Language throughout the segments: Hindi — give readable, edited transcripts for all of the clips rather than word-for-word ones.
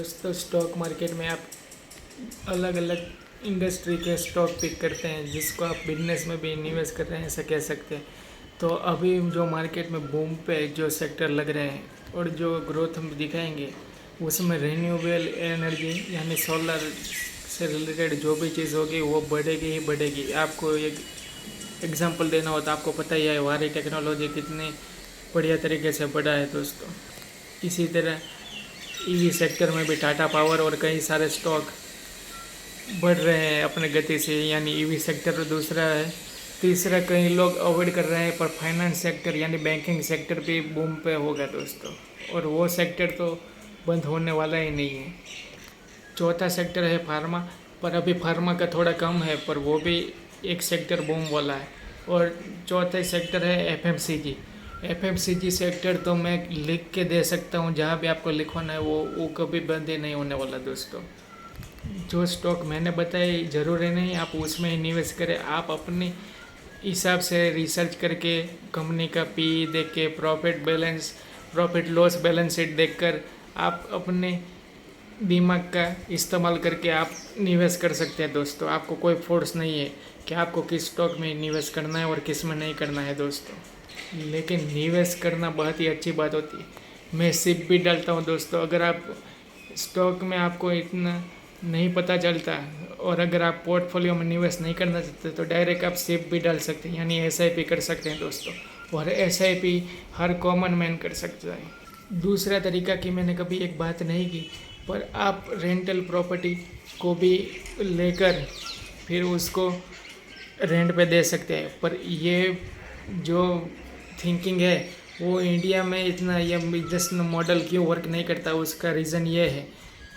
दोस्तों, स्टॉक मार्केट में आप अलग अलग इंडस्ट्री के स्टॉक पिक करते हैं, जिसको आप बिजनेस में भी इन्वेस्ट कर रहे हैं, ऐसा कह सकते हैं। तो अभी जो मार्केट में बूम पे जो सेक्टर लग रहे हैं और जो ग्रोथ हम दिखाएंगे, उसमें रिन्यूएबल एनर्जी यानी सोलर से रिलेटेड जो भी चीज़ होगी वो बढ़ेगी ही बढ़ेगी। आपको एक एग्जांपल देना हो तो आपको पता ही है वारी टेक्नोलॉजी कितनी बढ़िया तरीके से बढ़ा है दोस्तों। इसी तरह ईवी सेक्टर में भी टाटा पावर और कई सारे स्टॉक बढ़ रहे हैं अपने गति से, यानी ईवी सेक्टर दूसरा है। तीसरा कई लोग अवॉइड कर रहे हैं, पर फाइनेंस सेक्टर यानी बैंकिंग सेक्टर भी बूम पे होगा दोस्तों, और वो सेक्टर तो बंद होने वाला ही नहीं है। चौथा सेक्टर है फार्मा, पर अभी फार्मा का थोड़ा कम है, पर वो भी एक सेक्टर बूम वाला है। और चौथा सेक्टर है एफएमसीजी। एफएमसीजी सेक्टर तो मैं लिख के दे सकता हूँ, जहाँ भी आपको लिखवाना है वो कभी बंद ही नहीं होने वाला दोस्तों। जो स्टॉक मैंने बताए ज़रूरी नहीं आप उसमें ही निवेश करें, आप अपने हिसाब से रिसर्च करके कंपनी का पी देख के प्रॉफिट लॉस बैलेंस शीट देखकर आप अपने दिमाग का इस्तेमाल करके आप निवेश कर सकते हैं दोस्तों। आपको कोई फोर्स नहीं है कि आपको किस स्टॉक में निवेश करना है और किस में नहीं करना है दोस्तों, लेकिन निवेश करना बहुत ही अच्छी बात होती है। मैं सिप भी डालता हूँ दोस्तों। अगर आप स्टॉक में आपको इतना नहीं पता चलता और अगर आप पोर्टफोलियो में निवेश नहीं करना चाहते तो डायरेक्ट आप सिप भी डाल सकते हैं, यानी एसआईपी कर सकते हैं दोस्तों। और एसआईपी हर कॉमन मैन कर सकता है। दूसरा तरीका कि मैंने कभी एक बात नहीं की, पर आप रेंटल प्रॉपर्टी को भी लेकर फिर उसको रेंट पे दे सकते हैं। पर ये जो थिंकिंग है वो इंडिया में इतना यह बिजनेस मॉडल क्यों वर्क नहीं करता, उसका रीज़न ये है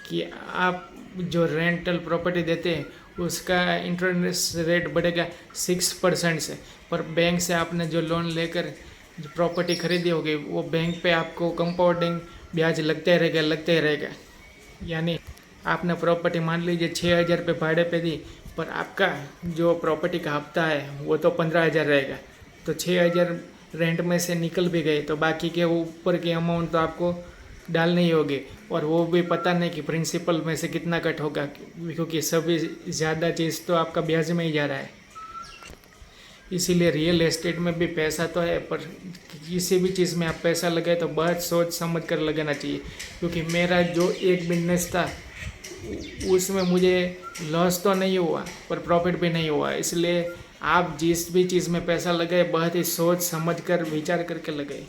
कि आप जो रेंटल प्रॉपर्टी देते हैं उसका इंटरेस्ट रेट बढ़ेगा 6% से, पर बैंक से आपने जो लोन लेकर जो प्रॉपर्टी खरीदी होगी वो बैंक पे आपको कंपाउंडिंग ब्याज लगते रहेगा। यानी आपने प्रॉपर्टी मान लीजिए 6,000 रुपये भाड़े पे दी, पर आपका जो प्रॉपर्टी का हफ्ता है वो तो 15,000 रहेगा। तो 6,000 रेंट में से निकल भी गए तो बाकी के ऊपर की अमाउंट तो आपको डालनी ही होगी, और वो भी पता नहीं कि प्रिंसिपल में से कितना कट होगा, क्योंकि सभी ज़्यादा चीज़ तो आपका ब्याज में ही जा रहा है। इसीलिए रियल एस्टेट में भी पैसा तो है, पर किसी भी चीज़ में आप पैसा लगाए तो बहुत सोच समझ कर लगाना चाहिए। क्योंकि मेरा जो एक बिजनेस था उसमें मुझे लॉस तो नहीं हुआ पर प्रॉफिट भी नहीं हुआ। इसलिए आप जिस भी चीज़ में पैसा लगाए बहुत ही सोच समझ कर विचार करके लगाए।